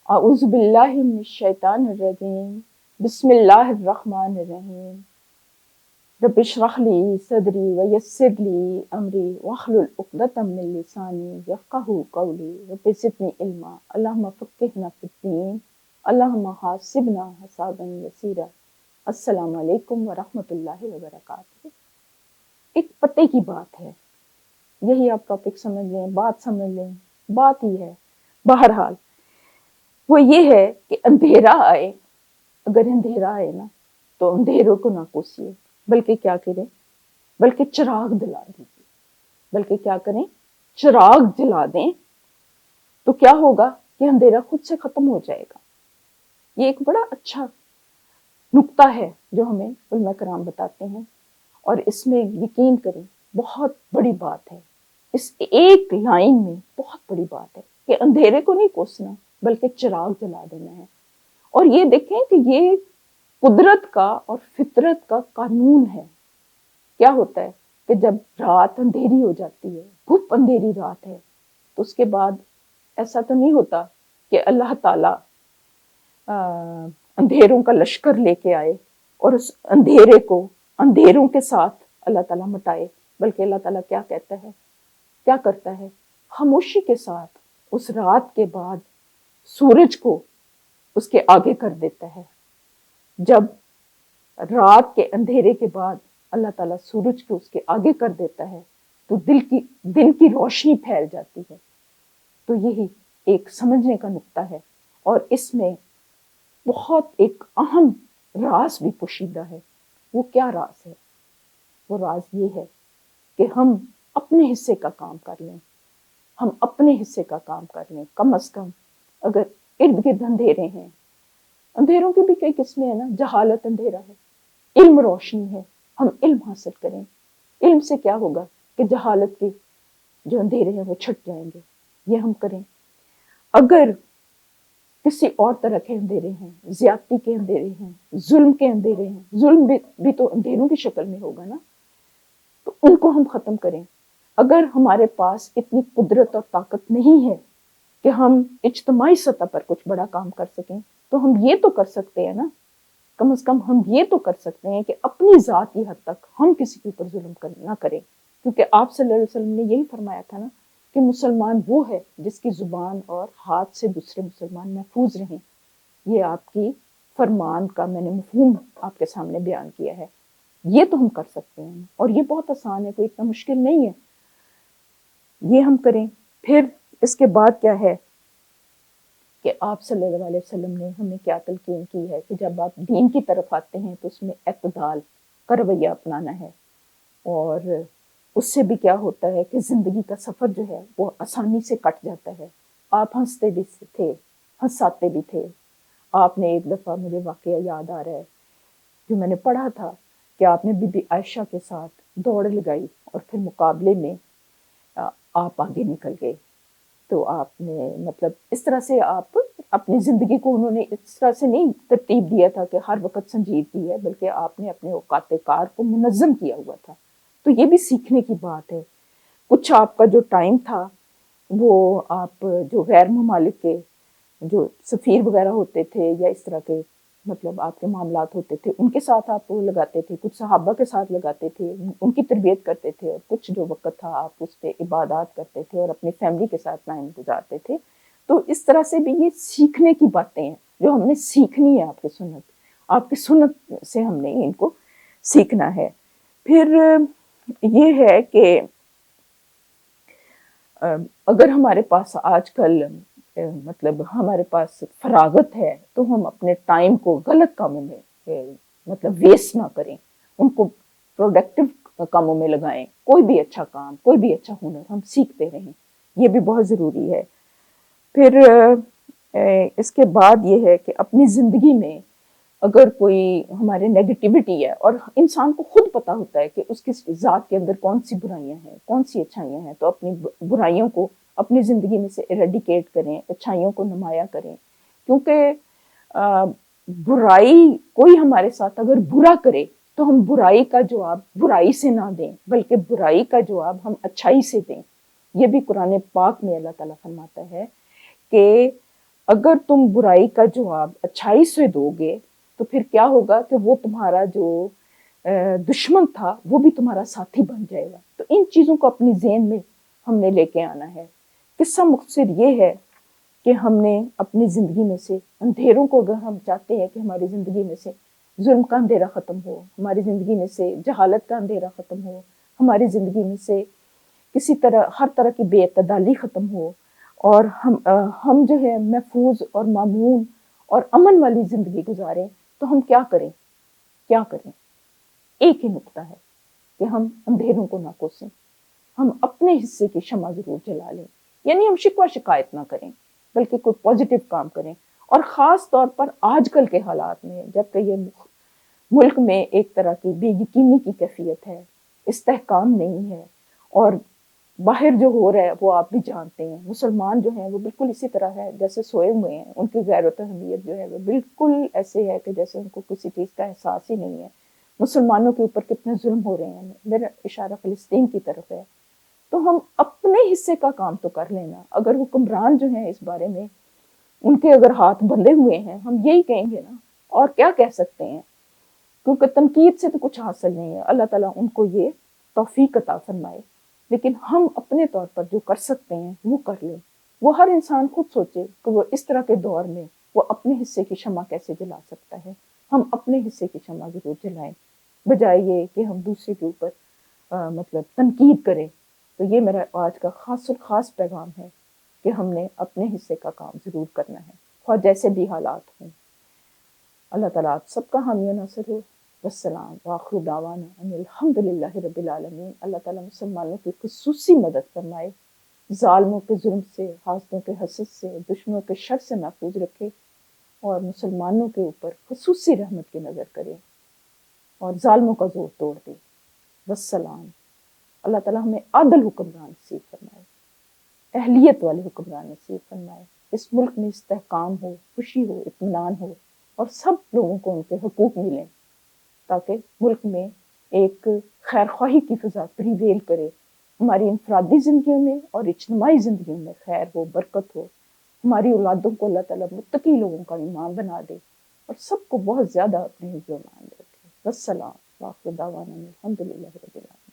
اعوذ باللہ من الشیطان الرجیم بسم اللہ الرحمن الرحیم رب اشرح لی صدری ویسر لی امری واحلل عقدۃ من لسانی یفقہوا قولی رب زدنی علما اللہم فقہنا فی الدین اللہم حاسبنا حسابا یسیرا۔ السلام علیکم ورحمۃ اللہ وبرکاتہ۔ ایک پتے کی بات ہے، یہی آپ ٹاپک سمجھ لیں، بات سمجھ لیں، بات ہی ہے۔ بہرحال وہ یہ ہے کہ اندھیرا آئے، اگر اندھیرا آئے نا تو اندھیروں کو نہ کوسیے، بلکہ کیا کریں، بلکہ چراغ جلا دیجیے، بلکہ کیا کریں، چراغ جلا دیں تو کیا ہوگا کہ اندھیرا خود سے ختم ہو جائے گا۔ یہ ایک بڑا اچھا نکتہ ہے جو ہمیں علماء کرام بتاتے ہیں، اور اس میں یقین کریں بہت بڑی بات ہے، اس ایک لائن میں بہت بڑی بات ہے کہ اندھیرے کو نہیں کوسنا بلکہ چراغ جلا دینا ہے۔ اور یہ دیکھیں کہ یہ قدرت کا اور فطرت کا قانون ہے۔ کیا ہوتا ہے کہ جب رات اندھیری ہو جاتی ہے، گھپ اندھیری رات ہے، تو اس کے بعد ایسا تو نہیں ہوتا کہ اللہ تعالی اندھیروں کا لشکر لے کے آئے اور اس اندھیرے کو اندھیروں کے ساتھ اللہ تعالیٰ مٹائے، بلکہ اللہ تعالیٰ کیا کہتا ہے، کیا کرتا ہے، خاموشی کے ساتھ اس رات کے بعد سورج کو اس کے آگے کر دیتا ہے۔ جب رات کے اندھیرے کے بعد اللہ تعالیٰ سورج کو اس کے آگے کر دیتا ہے تو دن کی روشنی پھیل جاتی ہے۔ تو یہی ایک سمجھنے کا نقطہ ہے، اور اس میں بہت ایک اہم راز بھی پوشیدہ ہے۔ وہ کیا راز ہے؟ وہ راز یہ ہے کہ ہم اپنے حصے کا کام کر لیں، ہم اپنے حصے کا کام کر لیں۔ کم از کم اگر ارد گرد اندھیرے ہیں، اندھیروں کی بھی کئی قسمیں ہیں نا، جہالت اندھیرا ہے، علم روشنی ہے، ہم علم حاصل کریں۔ علم سے کیا ہوگا کہ جہالت کے جو اندھیرے ہیں وہ چھٹ جائیں گے، یہ ہم کریں۔ اگر کسی اور طرح کے اندھیرے ہیں، زیادتی کے اندھیرے ہیں، ظلم کے اندھیرے ہیں، ظلم بھی تو اندھیروں کی شکل میں ہوگا نا، تو ان کو ہم ختم کریں۔ اگر ہمارے پاس اتنی قدرت اور طاقت نہیں ہے کہ ہم اجتماعی سطح پر کچھ بڑا کام کر سکیں، تو ہم یہ تو کر سکتے ہیں نا، کم از کم ہم یہ تو کر سکتے ہیں کہ اپنی ذاتی حد تک ہم کسی کے اوپر ظلم نہ کریں، کیونکہ آپ صلی اللہ علیہ وسلم نے یہی فرمایا تھا نا کہ مسلمان وہ ہے جس کی زبان اور ہاتھ سے دوسرے مسلمان محفوظ رہیں۔ یہ آپ کی فرمان کا میں نے مفہوم آپ کے سامنے بیان کیا ہے۔ یہ تو ہم کر سکتے ہیں، اور یہ بہت آسان ہے، کوئی اتنا مشکل نہیں ہے، یہ ہم کریں۔ پھر اس کے بعد کیا ہے کہ آپ صلی اللہ علیہ وسلم نے ہمیں کیا تلقین کی ہے کہ جب آپ دین کی طرف آتے ہیں تو اس میں اعتدال کا رویہ اپنانا ہے، اور اس سے بھی کیا ہوتا ہے کہ زندگی کا سفر جو ہے وہ آسانی سے کٹ جاتا ہے۔ آپ ہنستے بھی تھے، ہنساتے بھی تھے۔ آپ نے ایک دفعہ، مجھے واقعہ یاد آ رہا ہے جو میں نے پڑھا تھا، کہ آپ نے بی بی عائشہ کے ساتھ دوڑ لگائی اور پھر مقابلے میں آپ آگے نکل گئے۔ تو آپ نے مطلب اس طرح سے آپ اپنی زندگی کو، انہوں نے اس طرح سے نہیں ترتیب دیا تھا کہ ہر وقت سنجیدگی ہے، بلکہ آپ نے اپنے اوقات کار کو منظم کیا ہوا تھا۔ تو یہ بھی سیکھنے کی بات ہے۔ کچھ آپ کا جو ٹائم تھا وہ آپ جو غیر ممالک کے جو سفیر وغیرہ ہوتے تھے یا اس طرح کے مطلب آپ کے معاملات ہوتے تھے، ان کے ساتھ آپ وہ لگاتے تھے، کچھ صحابہ کے ساتھ لگاتے تھے، ان کی تربیت کرتے تھے، اور کچھ جو وقت تھا آپ اس پہ عبادات کرتے تھے اور اپنی فیملی کے ساتھ ٹائم گزارتے تھے۔ تو اس طرح سے بھی یہ سیکھنے کی باتیں ہیں جو ہم نے سیکھنی ہے۔ آپ کی سنت سے ہم نے ان کو سیکھنا ہے۔ پھر یہ ہے کہ اگر ہمارے پاس آج کل مطلب ہمارے پاس فراغت ہے تو ہم اپنے ٹائم کو غلط کاموں میں مطلب ویسٹ نہ کریں، ان کو پروڈکٹیو کاموں میں لگائیں۔ کوئی بھی اچھا کام، کوئی بھی اچھا ہنر ہم سیکھتے رہیں، یہ بھی بہت ضروری ہے۔ پھر اس کے بعد یہ ہے کہ اپنی زندگی میں اگر کوئی ہمارے نیگیٹیوٹی ہے، اور انسان کو خود پتا ہوتا ہے کہ اس کی ذات کے اندر کون سی برائیاں ہیں، کون سی اچھائیاں ہیں، تو اپنی برائیوں کو اپنی زندگی میں سے ایریڈیکیٹ کریں، اچھائیوں کو نمایاں کریں۔ کیونکہ برائی کوئی ہمارے ساتھ اگر برا کرے تو ہم برائی کا جواب برائی سے نہ دیں، بلکہ برائی کا جواب ہم اچھائی سے دیں۔ یہ بھی قرآن پاک میں اللہ تعالیٰ فرماتا ہے کہ اگر تم برائی کا جواب اچھائی سے دو گے تو پھر کیا ہوگا کہ وہ تمہارا جو دشمن تھا وہ بھی تمہارا ساتھی بن جائے گا. تو ان چیزوں کو اپنی ذہن میں ہم نے لے کے آنا ہے. قصہ مختصر یہ ہے کہ ہم نے اپنی زندگی میں سے اندھیروں کو، اگر ہم چاہتے ہیں کہ ہماری زندگی میں سے ظلم کا اندھیرا ختم ہو، ہماری زندگی میں سے جہالت کا اندھیرا ختم ہو، ہماری زندگی میں سے کسی طرح ہر طرح کی بے اعتدالی ختم ہو، اور ہم جو ہے محفوظ اور مامون اور امن والی زندگی گزاریں، تو ہم کیا کریں؟ کیا کریں؟ ایک ہی نقطہ ہے کہ ہم اندھیروں کو نہ کوسیں، ہم اپنے حصے کی شمع ضرور جلا لیں. یعنی ہم شکوہ شکایت نہ کریں بلکہ کوئی پازیٹیو کام کریں. اور خاص طور پر آج کل کے حالات میں، جب کہ یہ ملک میں ایک طرح کی بے یقینی کی کیفیت ہے، استحکام نہیں ہے، اور باہر جو ہو رہا ہے وہ آپ بھی جانتے ہیں. مسلمان جو ہیں وہ بالکل اسی طرح ہے جیسے سوئے ہوئے ہیں. ان کی غیرت و اہمیت جو ہے وہ بالکل ایسے ہے کہ جیسے ان کو کسی چیز کا احساس ہی نہیں ہے. مسلمانوں کے اوپر کتنے ظلم ہو رہے ہیں. میرا اشارہ فلسطین کی طرف ہے. تو ہم اپنے حصے کا کام تو کر لینا. اگر حکمران جو ہیں اس بارے میں ان کے اگر ہاتھ بندھے ہوئے ہیں، ہم یہی کہیں گے نا، اور کیا کہہ سکتے ہیں، کیونکہ تنقید سے تو کچھ حاصل نہیں ہے. اللہ تعالیٰ ان کو یہ توفیق عطا فرمائے. لیکن ہم اپنے طور پر جو کر سکتے ہیں وہ کر لیں. وہ ہر انسان خود سوچے کہ وہ اس طرح کے دور میں وہ اپنے حصے کی شمع کیسے جلا سکتا ہے. ہم اپنے حصے کی شمع ضرور جلائیں، بجائے یہ کہ ہم دوسرے کے اوپر مطلب تنقید کریں. تو یہ میرا آج کا خاص پیغام ہے کہ ہم نے اپنے حصے کا کام ضرور کرنا ہے، خواہ جیسے بھی حالات ہوں. اللہ تعالیٰ آپ سب کا حامی و ناصر ہو. والسلام وآخر دعوانا ان الحمدللہ رب العالمین. اللہ تعالیٰ مسلمانوں کی خصوصی مدد فرمائے، ظالموں کے ظلم سے، حاسدوں کے حسد سے، دشمنوں کے شر سے محفوظ رکھے، اور مسلمانوں کے اوپر خصوصی رحمت کی نظر کرے اور ظالموں کا زور توڑ دے. والسلام. اللہ تعالیٰ ہمیں عادل حکمران نصیب فرمائے، اہلیت والے حکمران نصیب فرمائے. اس ملک میں استحکام ہو، خوشی ہو، اطمینان ہو، اور سب لوگوں کو ان کے حقوق ملیں، تاکہ ملک میں ایک خیر خواہی کی فضا پریویل کرے. ہماری انفرادی زندگیوں میں اور اجتماعی زندگیوں میں خیر ہو، برکت ہو. ہماری اولادوں کو اللہ تعالیٰ متقی لوگوں کا امام بنا دے، اور سب کو بہت زیادہ اپنے حفظ و امان میں رکھے. والسلام وآخر دعوانا الحمدللہ رب العالمین.